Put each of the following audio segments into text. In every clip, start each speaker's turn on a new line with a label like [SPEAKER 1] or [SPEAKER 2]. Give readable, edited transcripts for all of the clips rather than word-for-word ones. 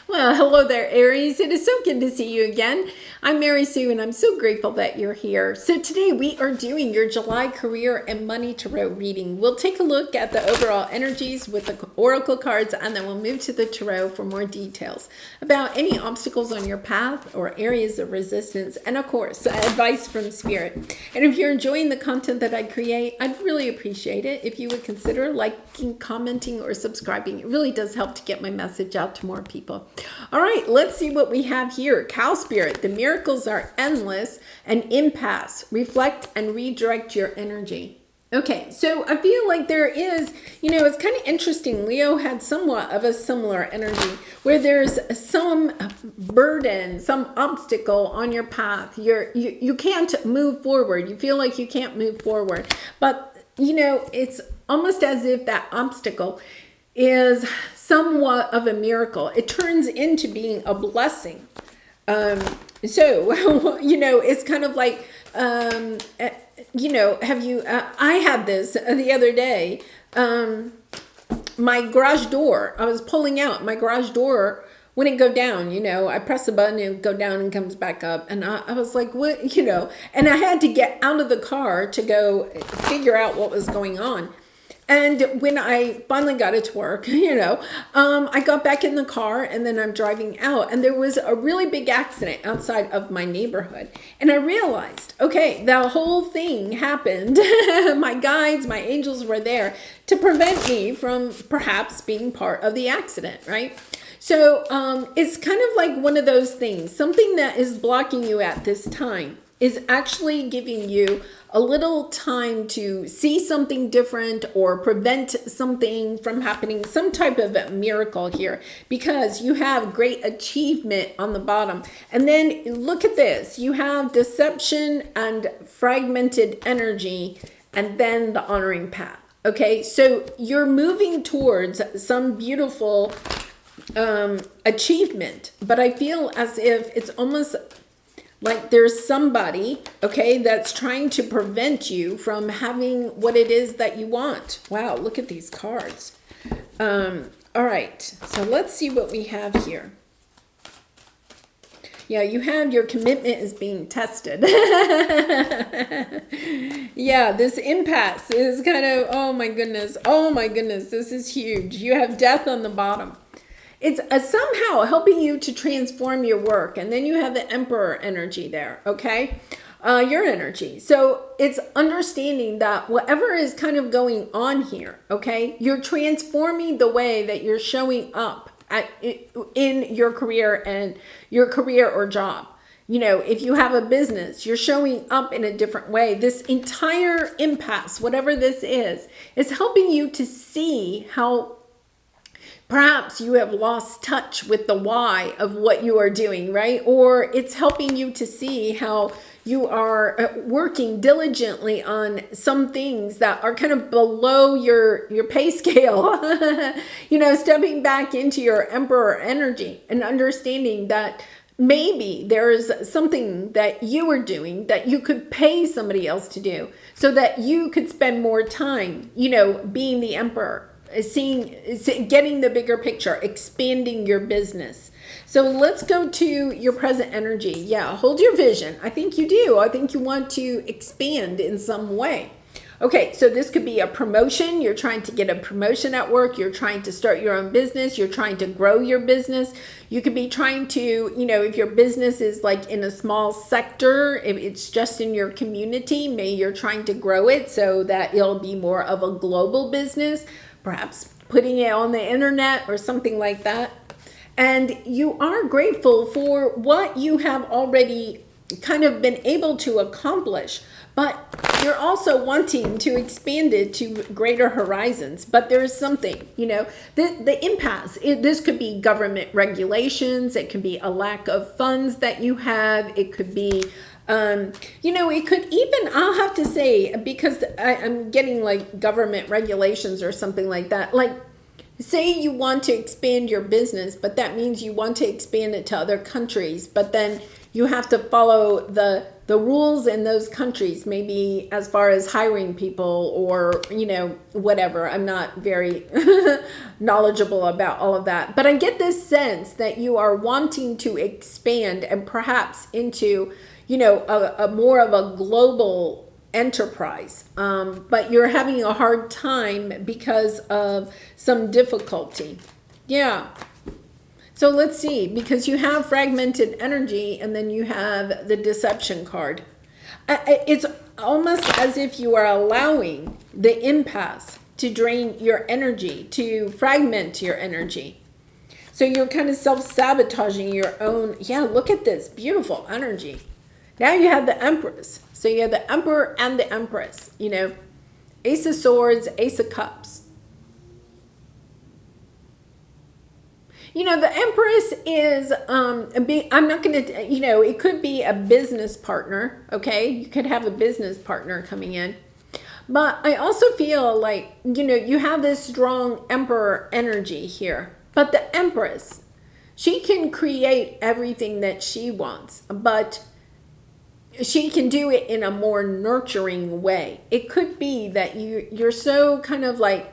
[SPEAKER 1] Well, hello there, Aries. It is so good to see you again. I'm Mary Sue, and I'm so grateful that you're here. So today we are doing your July career and money tarot reading. We'll take a look at the overall energies with the oracle cards, and then we'll move to the tarot for more details about any obstacles on your path or areas of resistance, and of course, advice from Spirit. And if you're enjoying the content that I create, I'd really appreciate it if you would consider liking, commenting, or subscribing. It really does help to get my message out to more people. All right, let's see what we have here. Cow Spirit, the miracles are endless, and impasse. Reflect and redirect your energy. Okay, so I feel like there is, it's kind of interesting. Leo had somewhat of a similar energy where there's some burden, some obstacle on your path. You can't move forward. You feel like you can't move forward. But, it's almost as if that obstacle is somewhat of a miracle. It turns into being a blessing. It's kind of like, I had this the other day, my garage door, I was pulling out, my garage door wouldn't go down, I press a button, it would go down and comes back up. And I was like, what, and I had to get out of the car to go figure out what was going on. And when I finally got it to work, I got back in the car and then I'm driving out and there was a really big accident outside of my neighborhood. And I realized, okay, the whole thing happened. My guides, my angels were there to prevent me from perhaps being part of the accident, right? So it's kind of like one of those things, something that is blocking you at this time is actually giving you a little time to see something different or prevent something from happening, some type of a miracle here, because you have great achievement on the bottom. And then look at this, you have deception and fragmented energy, and then the honoring path. Okay, so you're moving towards some beautiful achievement, but I feel as if it's almost like there's somebody, okay, that's trying to prevent you from having what it is that you want. Wow, look at these cards. All right, so let's see what we have here. Yeah, you have your commitment is being tested. Yeah, this impasse is kind of, oh my goodness, this is huge. You have death on the bottom. It's somehow helping you to transform your work. And then you have the Emperor energy there, okay? Your energy. So it's understanding that whatever is kind of going on here, okay? You're transforming the way that you're showing up in your career and your career or job. If you have a business, you're showing up in a different way. This entire impasse, whatever this is helping you to see how perhaps you have lost touch with the why of what you are doing, right? Or it's helping you to see how you are working diligently on some things that are kind of below your pay scale. Stepping back into your Emperor energy and understanding that maybe there is something that you are doing that you could pay somebody else to do so that you could spend more time, being the Emperor. Getting the bigger picture, expanding your business. So let's go to your present energy. Yeah, hold your vision. I think you do. I think you want to expand in some way. Okay, so this could be a promotion. You're trying to get a promotion at work. You're trying to start your own business. You're trying to grow your business. You could be trying to, if your business is like in a small sector, if it's just in your community, maybe you're trying to grow it so that it'll be more of a global business. Perhaps putting it on the internet or something like that. And you are grateful for what you have already kind of been able to accomplish, but you're also wanting to expand it to greater horizons. But there's something, the impasse, this could be government regulations. It could be a lack of funds that you have. It could be it could even, I'll have to say, because I'm getting like government regulations or something like that. Like, say you want to expand your business, but that means you want to expand it to other countries, but then you have to follow the the rules in those countries, maybe as far as hiring people or, whatever. I'm not very knowledgeable about all of that. But I get this sense that you are wanting to expand and perhaps into, a more of a global enterprise. But you're having a hard time because of some difficulty. Yeah. So let's see, because you have fragmented energy and then you have the deception card. It's almost as if you are allowing the impasse to drain your energy, to fragment your energy. So you're kind of self-sabotaging your own. Yeah, look at this beautiful energy. Now you have the Empress. So you have the Emperor and the Empress, Ace of Swords, Ace of Cups. The Empress is, I'm not going to, it could be a business partner, okay? You could have a business partner coming in. But I also feel like, you have this strong Emperor energy here. But the Empress, she can create everything that she wants, but she can do it in a more nurturing way. It could be that you're so kind of like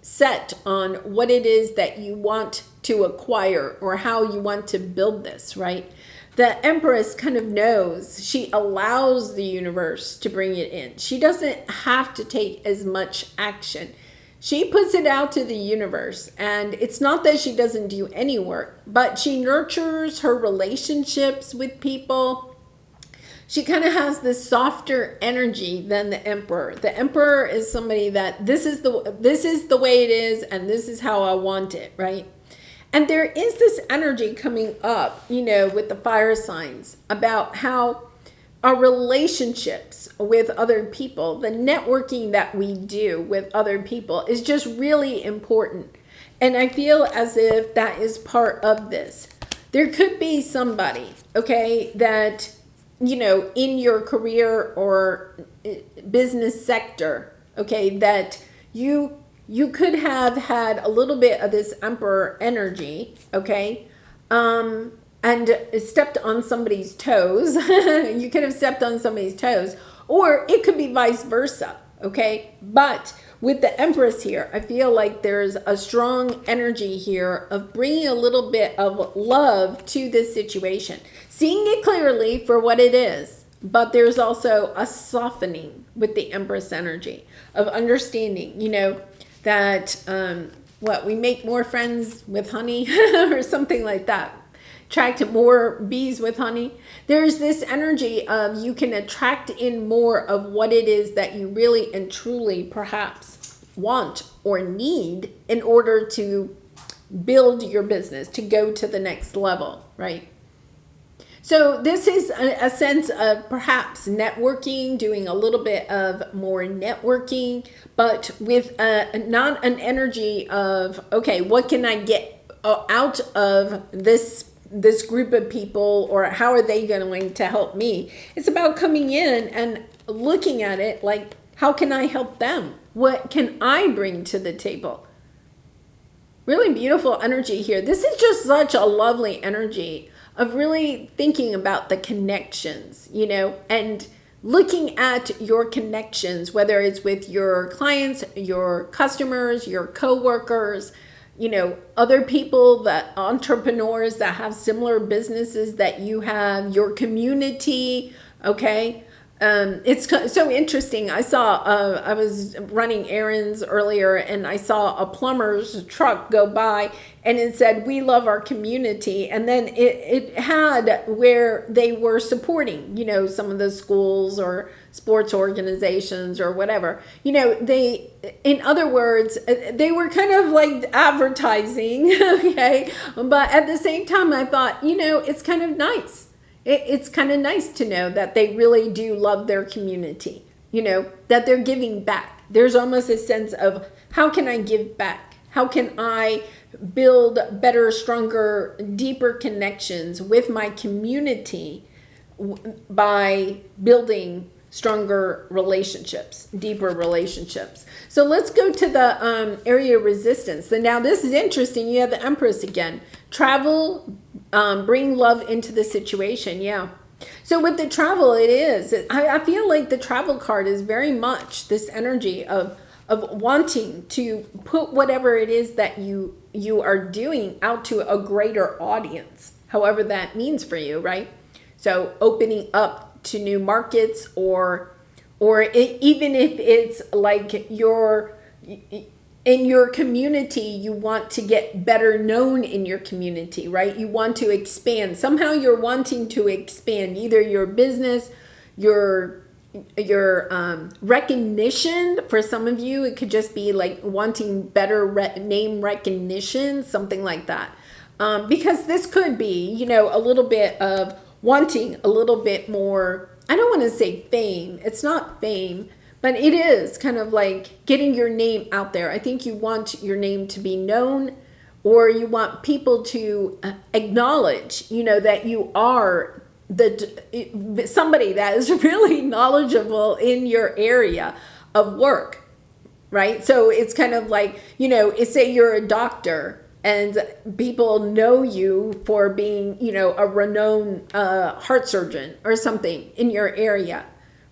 [SPEAKER 1] set on what it is that you want to acquire or how you want to build this, right? The Empress kind of knows, she allows the universe to bring it in. She doesn't have to take as much action. She puts it out to the universe, and it's not that she doesn't do any work, but she nurtures her relationships with people. She kind of has this softer energy than the Emperor. The Emperor is somebody that this is the way it is, and this is how I want it, right? And there is this energy coming up, with the fire signs about how our relationships with other people, the networking that we do with other people is just really important. And I feel as if that is part of this. There could be somebody, okay, that in your career or business sector, okay, that you could have had a little bit of this Emperor energy, okay, and stepped on somebody's toes. You could have stepped on somebody's toes, or it could be vice versa, okay? But with the Empress here, I feel like there's a strong energy here of bringing a little bit of love to this situation. Seeing it clearly for what it is, but there's also a softening with the Empress energy of understanding, that, we make more friends with honey or something like that. Attract more bees with honey. There's this energy of you can attract in more of what it is that you really and truly perhaps want or need in order to build your business, to go to the next level, right? So this is a sense of perhaps networking, doing a little bit of more networking, but with not an energy of, okay, what can I get out of this group of people, or how are they going to help me? It's about coming in and looking at it like, how can I help them? What can I bring to the table? Really beautiful energy here. This is just such a lovely energy of really thinking about the connections, and looking at your connections, whether it's with your clients, your customers, your coworkers, other people, that entrepreneurs that have similar businesses that you have, your community, okay? It's so interesting. I was running errands earlier, and I saw a plumber's truck go by, and it said, "We love our community." And then it had where they were supporting, some of the schools or sports organizations or whatever. In other words, they were kind of like advertising, okay? But at the same time, I thought, it's kind of nice. It's kind of nice to know that they really do love their community, that they're giving back. There's almost a sense of, how can I give back? How can I build better, stronger, deeper connections with my community by building stronger relationships, deeper relationships? So let's go to the area of resistance. So now this is interesting. You have the Empress again. Travel, bring love into the situation. Yeah. So with the travel, it is. I feel like the travel card is very much this energy of wanting to put whatever it is that you are doing out to a greater audience, however that means for you, right? So opening up to new markets, even if it's like in your community, you want to get better known in your community, right? You want to expand. Somehow you're wanting to expand either your business, your recognition. For some of you, it could just be like wanting better name recognition, something like that. Because this could be, a little bit of wanting a little bit more. I don't want to say fame. It's not fame, but it is kind of like getting your name out there. I think you want your name to be known, or you want people to acknowledge, that you are somebody that is really knowledgeable in your area of work, right? So it's kind of like, say you're a doctor and people know you for being, a renowned heart surgeon or something in your area,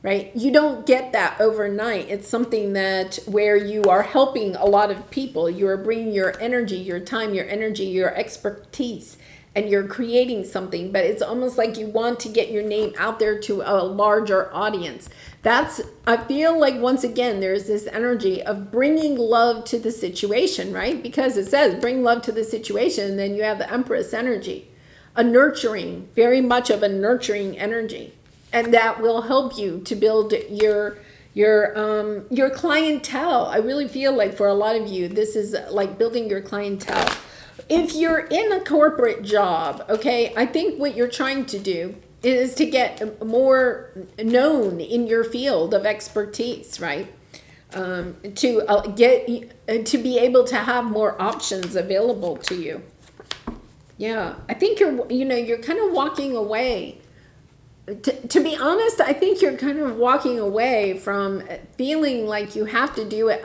[SPEAKER 1] right? You don't get that overnight. It's something that where you are helping a lot of people. You are bringing your energy, your time, your energy, your expertise, and you're creating something, but it's almost like you want to get your name out there to a larger audience. I feel like, once again, there's this energy of bringing love to the situation, right? Because it says bring love to the situation, and then you have the Empress energy, a nurturing, very much of a nurturing energy. And that will help you to build your clientele. I really feel like for a lot of you, this is like building your clientele. If you're in a corporate job, okay, I think what you're trying to do is to get more known in your field of expertise, right? To be able to have more options available to you. Yeah, I think you're kind of walking away. To be honest, I think you're kind of walking away from feeling like you have to do it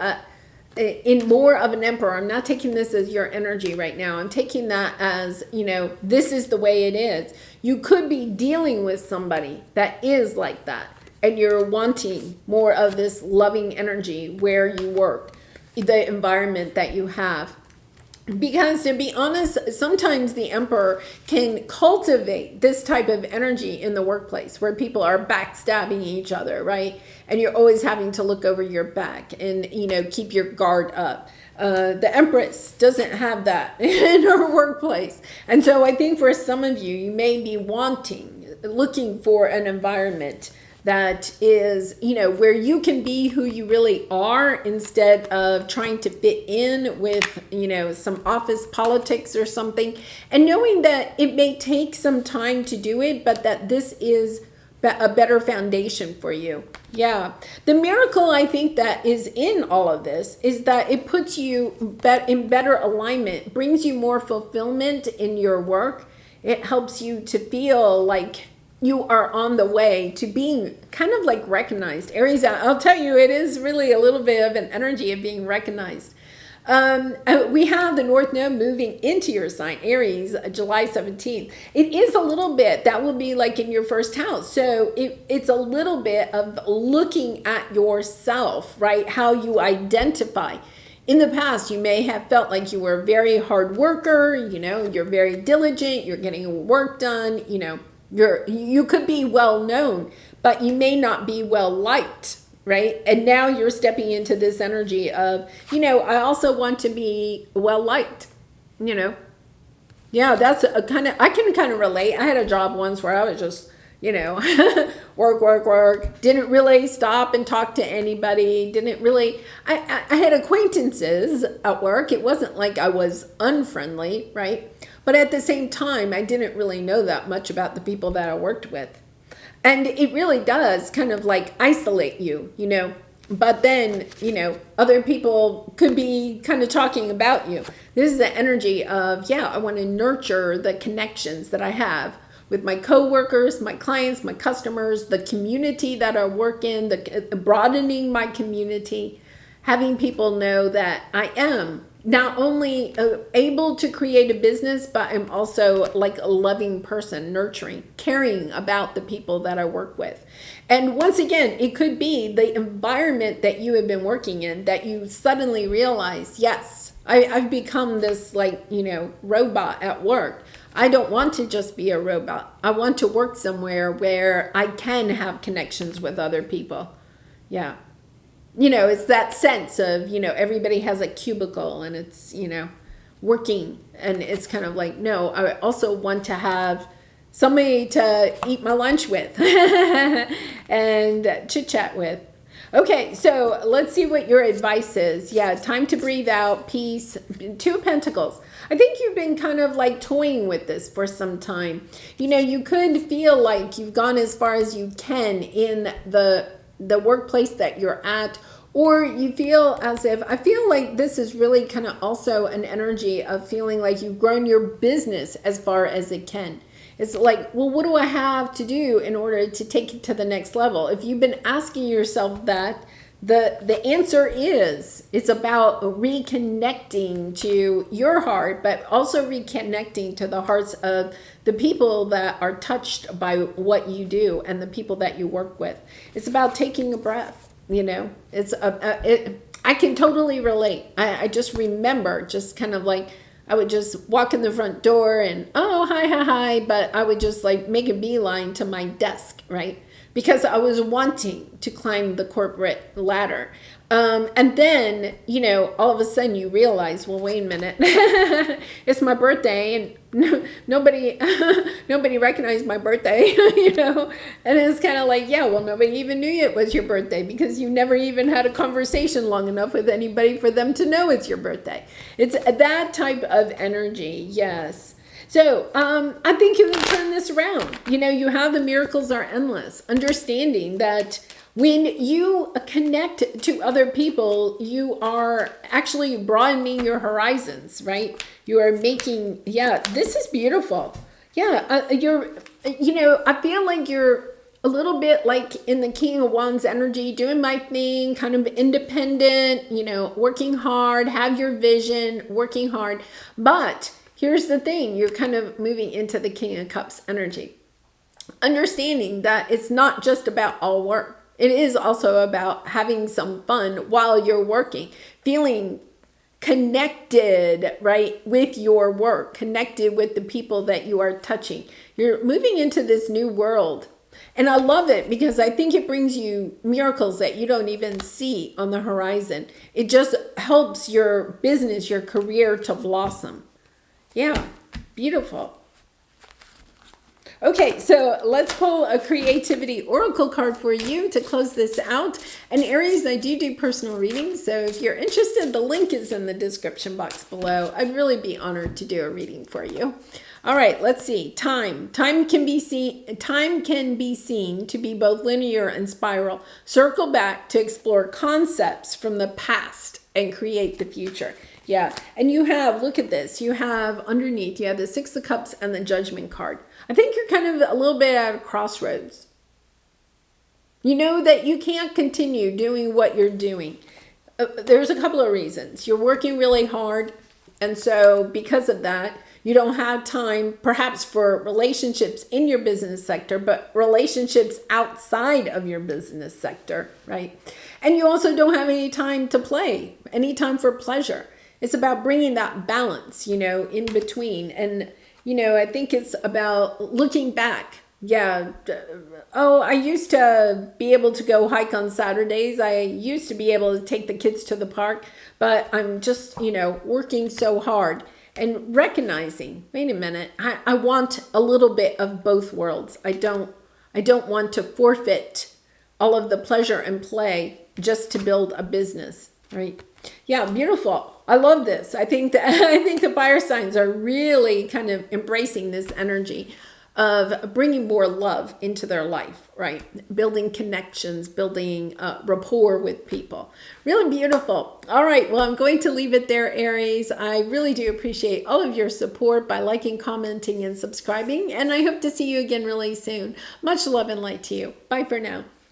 [SPEAKER 1] in more of an emperor. I'm not taking this as your energy right now. I'm taking that as, this is the way it is. You could be dealing with somebody that is like that, and you're wanting more of this loving energy where you work, the environment that you have. Because to be honest, sometimes the emperor can cultivate this type of energy in the workplace where people are backstabbing each other, right? And you're always having to look over your back and, keep your guard up. The Empress doesn't have that in her workplace. And so I think for some of you, you may be looking for an environment that is, where you can be who you really are instead of trying to fit in with, some office politics or something. And knowing that it may take some time to do it, but that this is a better foundation for you. Yeah. The miracle, I think, that is in all of this is that it puts you in better alignment, brings you more fulfillment in your work. It helps you to feel like you are on the way to being kind of like recognized. Aries, I'll tell you, it is really a little bit of an energy of being recognized. We have the North Node moving into your sign, Aries, July 17th. It is a little bit, that will be like in your first house. So it's a little bit of looking at yourself, right? How you identify. In the past, you may have felt like you were a very hard worker, you're very diligent, you're getting work done, you could be well known, but you may not be well liked, right? And now you're stepping into this energy of, I also want to be well liked, Yeah, that's I can kind of relate. I had a job once where I was just, work, didn't really stop and talk to anybody, I had acquaintances at work. It wasn't like I was unfriendly, right? But at the same time, I didn't really know that much about the people that I worked with. And it really does kind of like isolate you, But then, other people could be kind of talking about you. This is the energy of, I want to nurture the connections that I have with my coworkers, my clients, my customers, the community that I work in, broadening my community, having people know that I am not only able to create a business, but I'm also like a loving person, nurturing, caring about the people that I work with. And once again, it could be the environment that you have been working in that you suddenly realize, yes, I've become this like, robot at work. I don't want to just be a robot. I want to work somewhere where I can have connections with other people. Yeah. It's that sense of, everybody has a cubicle and it's, working. And it's kind of like, no, I also want to have somebody to eat my lunch with and chit chat with. Okay, so let's see what your advice is. Yeah, time to breathe out, peace, 2 of Pentacles. I think you've been kind of like toying with this for some time. You could feel like you've gone as far as you can in the workplace that you're at, or you feel as if, I feel like this is really kind of also an energy of feeling like you've grown your business as far as it can. It's like, well, what do I have to do in order to take it to the next level? If you've been asking yourself that, the answer is, it's about reconnecting to your heart, but also reconnecting to the hearts of the people that are touched by what you do and the people that you work with. It's about taking a breath, I can totally relate. I just remember just kind of like, I would just walk in the front door and, oh, hi, but I would just like make a beeline to my desk, right? Because I was wanting to climb the corporate ladder. And then, all of a sudden you realize, well, wait a minute, it's my birthday and nobody recognized my birthday, and it's kind of like, yeah, well, nobody even knew it was your birthday because you never even had a conversation long enough with anybody for them to know it's your birthday. It's that type of energy. Yes. So I think you can turn this around. You have the miracles are endless, understanding that when you connect to other people, you are actually broadening your horizons, right? You are making, this is beautiful. Yeah, I feel like you're a little bit like in the King of Wands energy, doing my thing, kind of independent, working hard, have your vision, working hard. But here's the thing, you're kind of moving into the King of Cups energy. Understanding that it's not just about all work. It is also about having some fun while you're working, feeling connected, right, with your work, connected with the people that you are touching. You're moving into this new world. And I love it because I think it brings you miracles that you don't even see on the horizon. It just helps your business, your career to blossom. Yeah, beautiful. Okay, so let's pull a creativity oracle card for you to close this out. And Aries, I do personal readings, so if you're interested, the link is in the description box below. I'd really be honored to do a reading for you. All right, let's see. Time can be seen to be both linear and spiral. Circle back to explore concepts from the past and create the future. Yeah, and you have, look at this, you have underneath, you have the 6 of Cups and the Judgment card. I think you're kind of a little bit at a crossroads. You know that you can't continue doing what you're doing. There's a couple of reasons. You're working really hard, and so because of that, you don't have time perhaps for relationships in your business sector, but relationships outside of your business sector, right? And you also don't have any time to play, any time for pleasure. It's about bringing that balance, in between. And, I think it's about looking back. Yeah. Oh, I used to be able to go hike on Saturdays. I used to be able to take the kids to the park, but I'm just, working so hard and recognizing, wait a minute, I want a little bit of both worlds. I don't want to forfeit all of the pleasure and play just to build a business, right? Yeah, beautiful. I love this. I think the fire signs are really kind of embracing this energy of bringing more love into their life, right? Building connections, building rapport with people. Really beautiful. All right, well, I'm going to leave it there, Aries. I really do appreciate all of your support by liking, commenting, and subscribing, and I hope to see you again really soon. Much love and light to you. Bye for now.